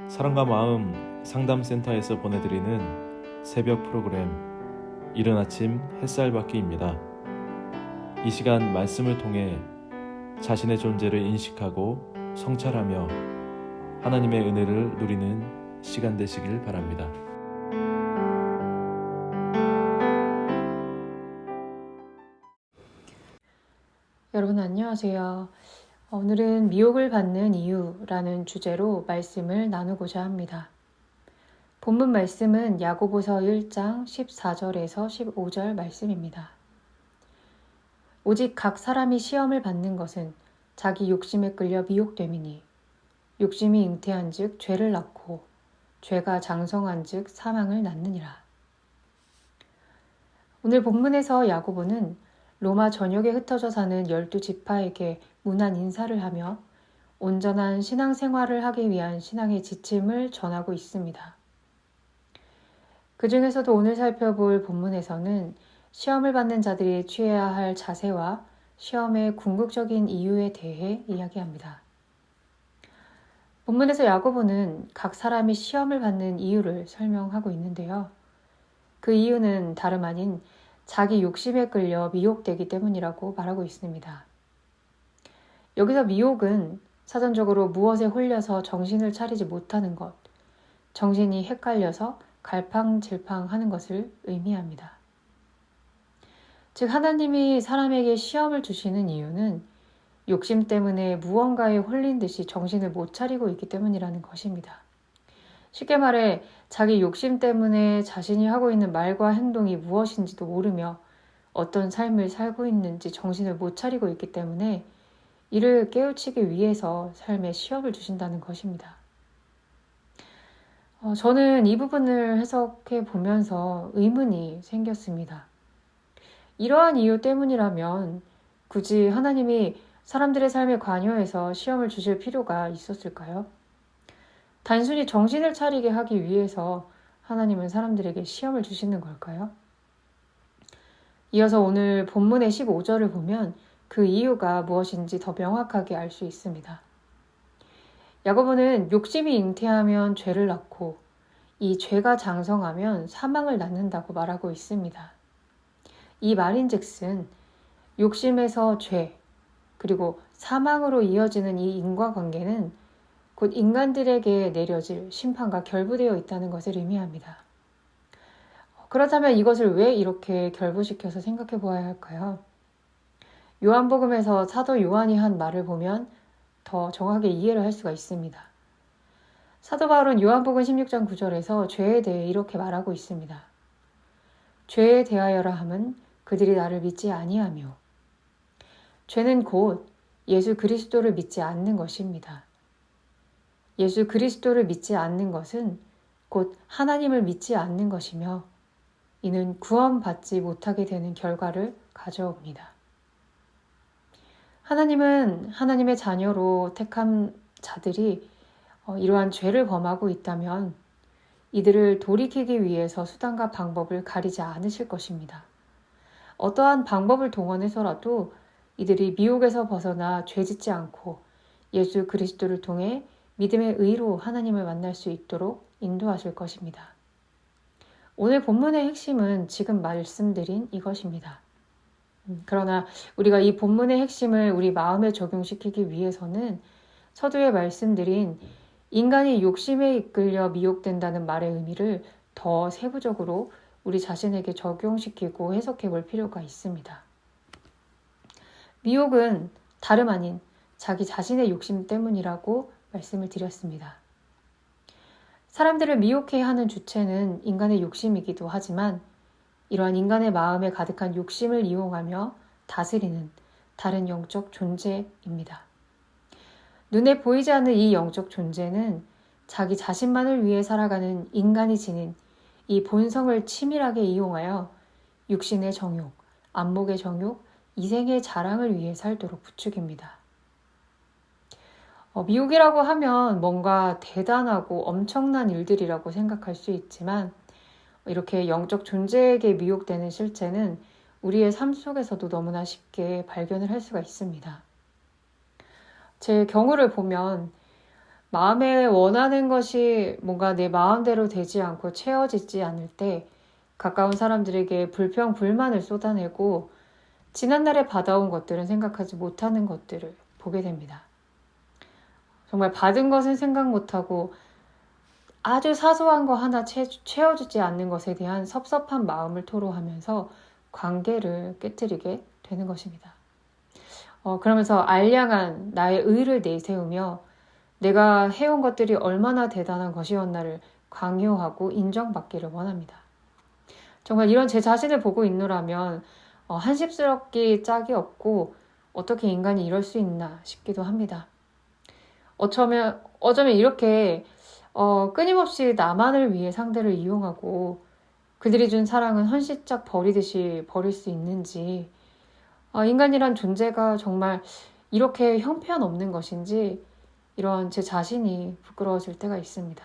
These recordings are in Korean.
사랑과 마음 상담센터에서 보내드리는 새벽 프로그램 이른 아침 햇살 받기입니다. 이 시간 말씀을 통해 자신의 존재를 인식하고 성찰하며 하나님의 은혜를 누리는 시간 되시길 바랍니다. 여러분 안녕하세요. 오늘은 미혹을 받는 이유라는 주제로 말씀을 나누고자 합니다. 본문 말씀은 야고보서 1장 14절에서 15절 말씀입니다. 오직 각 사람이 시험을 받는 것은 자기 욕심에 끌려 미혹됨이니 욕심이 잉태한 즉 죄를 낳고 죄가 장성한 즉 사망을 낳느니라. 오늘 본문에서 야고보는 로마 전역에 흩어져 사는 12지파에게 문안 인사를 하며 온전한 신앙생활을 하기 위한 신앙의 지침을 전하고 있습니다. 그 중에서도 오늘 살펴볼 본문에서는 시험을 받는 자들이 취해야 할 자세와 시험의 궁극적인 이유에 대해 이야기합니다. 본문에서 야고보는 각 사람이 시험을 받는 이유를 설명하고 있는데요. 그 이유는 다름 아닌 자기 욕심에 끌려 미혹되기 때문이라고 말하고 있습니다. 여기서 미혹은 사전적으로 무엇에 홀려서 정신을 차리지 못하는 것, 정신이 헷갈려서 갈팡질팡하는 것을 의미합니다. 즉 하나님이 사람에게 시험을 주시는 이유는 욕심 때문에 무언가에 홀린 듯이 정신을 못 차리고 있기 때문이라는 것입니다. 쉽게 말해 자기 욕심 때문에 자신이 하고 있는 말과 행동이 무엇인지도 모르며 어떤 삶을 살고 있는지 정신을 못 차리고 있기 때문에 이를 깨우치기 위해서 삶에 시험을 주신다는 것입니다. 저는 이 부분을 해석해 보면서 의문이 생겼습니다. 이러한 이유 때문이라면 굳이 하나님이 사람들의 삶에 관여해서 시험을 주실 필요가 있었을까요? 단순히 정신을 차리게 하기 위해서 하나님은 사람들에게 시험을 주시는 걸까요? 이어서 오늘 본문의 15절을 보면 그 이유가 무엇인지 더 명확하게 알 수 있습니다. 야고보는 욕심이 잉태하면 죄를 낳고 이 죄가 장성하면 사망을 낳는다고 말하고 있습니다. 이 말인즉슨 욕심에서 죄 그리고 사망으로 이어지는 이 인과관계는 곧 인간들에게 내려질 심판과 결부되어 있다는 것을 의미합니다. 그렇다면 이것을 왜 이렇게 결부시켜서 생각해 보아야 할까요? 요한복음에서 사도 요한이 한 말을 보면 더 정확하게 이해를 할 수가 있습니다. 사도 바울은 요한복음 16장 9절에서 죄에 대해 이렇게 말하고 있습니다. 죄에 대하여라 함은 그들이 나를 믿지 아니하며 죄는 곧 예수 그리스도를 믿지 않는 것입니다. 예수 그리스도를 믿지 않는 것은 곧 하나님을 믿지 않는 것이며 이는 구원받지 못하게 되는 결과를 가져옵니다. 하나님은 하나님의 자녀로 택한 자들이 이러한 죄를 범하고 있다면 이들을 돌이키기 위해서 수단과 방법을 가리지 않으실 것입니다. 어떠한 방법을 동원해서라도 이들이 미혹에서 벗어나 죄짓지 않고 예수 그리스도를 통해 믿음의 의로 하나님을 만날 수 있도록 인도하실 것입니다. 오늘 본문의 핵심은 지금 말씀드린 이것입니다. 그러나 우리가 이 본문의 핵심을 우리 마음에 적용시키기 위해서는 서두에 말씀드린 인간이 욕심에 이끌려 미혹된다는 말의 의미를 더 세부적으로 우리 자신에게 적용시키고 해석해 볼 필요가 있습니다. 미혹은 다름 아닌 자기 자신의 욕심 때문이라고 말씀을 드렸습니다. 사람들을 미혹해 하는 주체는 인간의 욕심이기도 하지만 이러한 인간의 마음에 가득한 욕심을 이용하며 다스리는 다른 영적 존재입니다. 눈에 보이지 않는 이 영적 존재는 자기 자신만을 위해 살아가는 인간이 지닌 이 본성을 치밀하게 이용하여 육신의 정욕, 안목의 정욕, 이생의 자랑을 위해 살도록 부추깁니다. 미혹이라고 하면 뭔가 대단하고 엄청난 일들이라고 생각할 수 있지만 이렇게 영적 존재에게 미혹되는 실체는 우리의 삶 속에서도 너무나 쉽게 발견을 할 수가 있습니다. 제 경우를 보면 마음에 원하는 것이 뭔가 내 마음대로 되지 않고 채워지지 않을 때 가까운 사람들에게 불평, 불만을 쏟아내고 지난날에 받아온 것들은 생각하지 못하는 것들을 보게 됩니다. 정말 받은 것은 생각 못하고 아주 사소한 거 하나 채워주지 않는 것에 대한 섭섭한 마음을 토로하면서 관계를 깨뜨리게 되는 것입니다. 그러면서 알량한 나의 의를 내세우며 내가 해온 것들이 얼마나 대단한 것이었나를 강요하고 인정받기를 원합니다. 정말 이런 제 자신을 보고 있노라면 한심스럽기 짝이 없고 어떻게 인간이 이럴 수 있나 싶기도 합니다. 어쩌면 이렇게 끊임없이 나만을 위해 상대를 이용하고 그들이 준 사랑은 헌시짝 버리듯이 버릴 수 있는지, 인간이란 존재가 정말 이렇게 형편없는 것인지 이런 제 자신이 부끄러워질 때가 있습니다.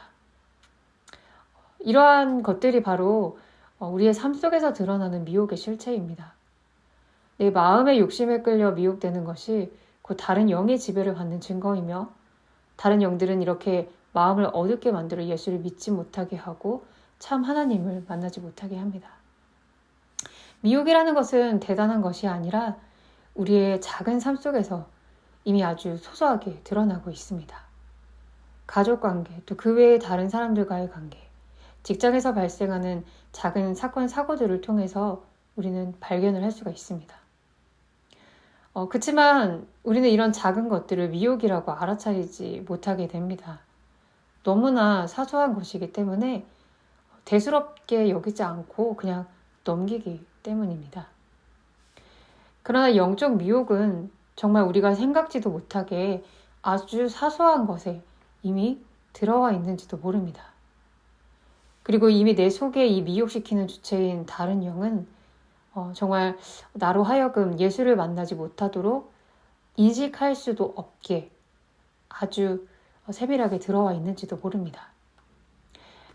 이러한 것들이 바로 우리의 삶 속에서 드러나는 미혹의 실체입니다. 내 마음의 욕심에 끌려 미혹되는 것이 곧 다른 영의 지배를 받는 증거이며 다른 영들은 이렇게 마음을 어둡게 만들어 예수를 믿지 못하게 하고 참 하나님을 만나지 못하게 합니다. 미혹이라는 것은 대단한 것이 아니라 우리의 작은 삶 속에서 이미 아주 소소하게 드러나고 있습니다. 가족 관계, 또 그 외의 다른 사람들과의 관계, 직장에서 발생하는 작은 사건, 사고들을 통해서 우리는 발견을 할 수가 있습니다. 그렇지만 우리는 이런 작은 것들을 미혹이라고 알아차리지 못하게 됩니다. 너무나 사소한 것이기 때문에 대수롭게 여기지 않고 그냥 넘기기 때문입니다. 그러나 영적 미혹은 정말 우리가 생각지도 못하게 아주 사소한 것에 이미 들어와 있는지도 모릅니다. 그리고 이미 내 속에 이 미혹시키는 주체인 다른 영은 정말 나로 하여금 예수를 만나지 못하도록 인식할 수도 없게 아주 세밀하게 들어와 있는지도 모릅니다.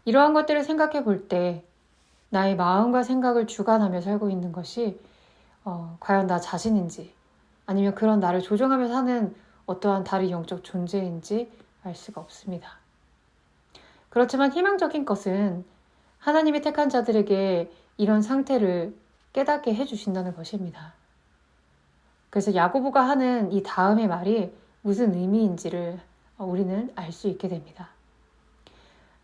이러한 것들을 생각해 볼 때 나의 마음과 생각을 주관하며 살고 있는 것이 과연 나 자신인지 아니면 그런 나를 조종하며 사는 어떠한 다른 영적 존재인지 알 수가 없습니다. 그렇지만 희망적인 것은 하나님이 택한 자들에게 이런 상태를 깨닫게 해주신다는 것입니다. 그래서 야고보가 하는 이 다음의 말이 무슨 의미인지를 우리는 알 수 있게 됩니다.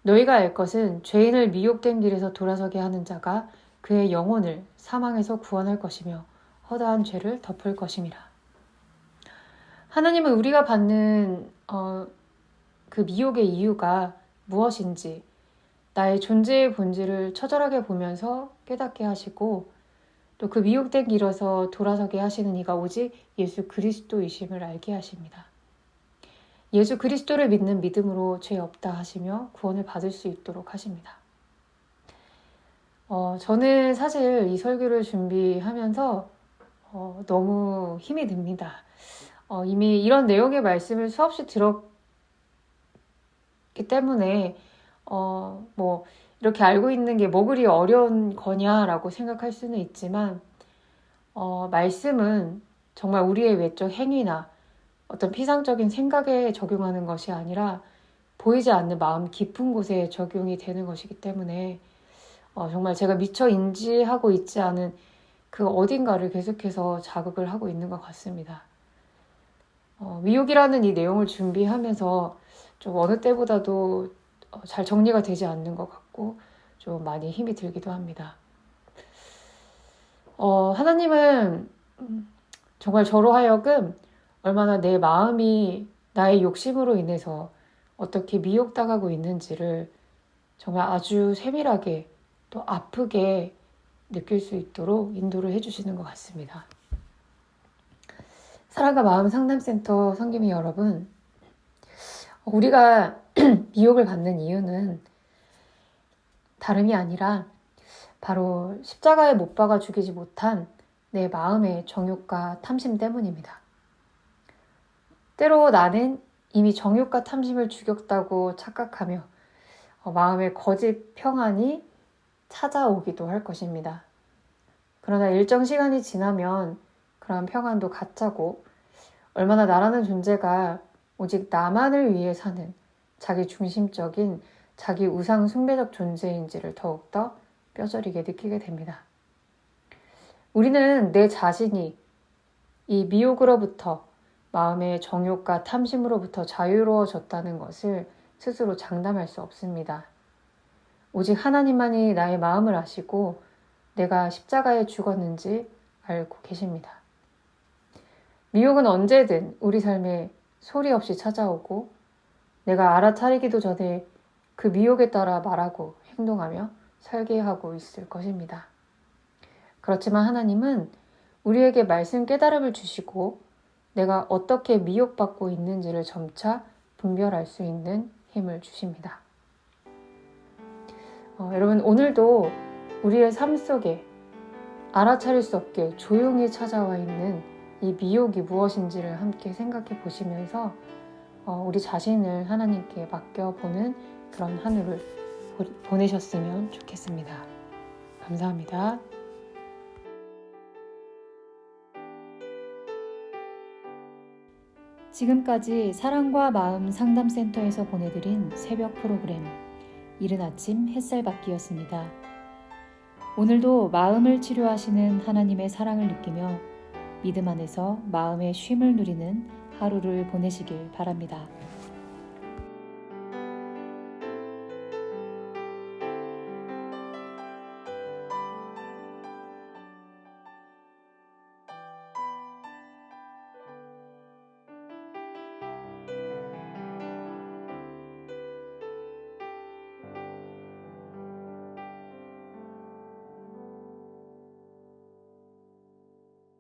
너희가 알 것은 죄인을 미혹된 길에서 돌아서게 하는 자가 그의 영혼을 사망에서 구원할 것이며 허다한 죄를 덮을 것임이라. 하나님은 우리가 받는 그 미혹의 이유가 무엇인지 나의 존재의 본질을 처절하게 보면서 깨닫게 하시고 또 그 미혹된 길에서 돌아서게 하시는 이가 오직 예수 그리스도이심을 알게 하십니다. 예수 그리스도를 믿는 믿음으로 죄 없다 하시며 구원을 받을 수 있도록 하십니다. 저는 사실 이 설교를 준비하면서 너무 힘이 듭니다. 이미 이런 내용의 말씀을 수없이 들었기 때문에 이렇게 알고 있는 게 뭐 그리 어려운 거냐라고 생각할 수는 있지만 말씀은 정말 우리의 외적 행위나 어떤 피상적인 생각에 적용하는 것이 아니라 보이지 않는 마음 깊은 곳에 적용이 되는 것이기 때문에 정말 제가 미처 인지하고 있지 않은 그 어딘가를 계속해서 자극을 하고 있는 것 같습니다. 미혹이라는 이 내용을 준비하면서 좀 어느 때보다도 잘 정리가 되지 않는 것 같고 좀 많이 힘이 들기도 합니다. 하나님은 정말 저로 하여금 얼마나 내 마음이 나의 욕심으로 인해서 어떻게 미혹당하고 있는지를 정말 아주 세밀하게 또 아프게 느낄 수 있도록 인도를 해주시는 것 같습니다. 사랑과 마음 상담센터 성김이 여러분, 우리가 미혹을 받는 이유는 다름이 아니라 바로 십자가에 못 박아 죽이지 못한 내 마음의 정욕과 탐심 때문입니다. 때로 나는 이미 정욕과 탐심을 죽였다고 착각하며 마음의 거짓 평안이 찾아오기도 할 것입니다. 그러나 일정 시간이 지나면 그러한 평안도 가짜고 얼마나 나라는 존재가 오직 나만을 위해 사는 자기 중심적인 자기 우상 숭배적 존재인지를 더욱더 뼈저리게 느끼게 됩니다. 우리는 내 자신이 이 미혹으로부터 마음의 정욕과 탐심으로부터 자유로워졌다는 것을 스스로 장담할 수 없습니다. 오직 하나님만이 나의 마음을 아시고 내가 십자가에 죽었는지 알고 계십니다. 미혹은 언제든 우리 삶에 소리 없이 찾아오고 내가 알아차리기도 전에 그 미혹에 따라 말하고 행동하며 살게 하고 있을 것입니다. 그렇지만 하나님은 우리에게 말씀 깨달음을 주시고 내가 어떻게 미혹받고 있는지를 점차 분별할 수 있는 힘을 주십니다. 여러분, 오늘도 우리의 삶 속에 알아차릴 수 없게 조용히 찾아와 있는 이 미혹이 무엇인지를 함께 생각해 보시면서 우리 자신을 하나님께 맡겨보는 그런 한 해를 보내셨으면 좋겠습니다. 감사합니다. 지금까지 사랑과 마음 상담센터에서 보내드린 새벽 프로그램 이른 아침 햇살받기였습니다. 오늘도 마음을 치료하시는 하나님의 사랑을 느끼며 믿음 안에서 마음의 쉼을 누리는 하루를 보내시길 바랍니다.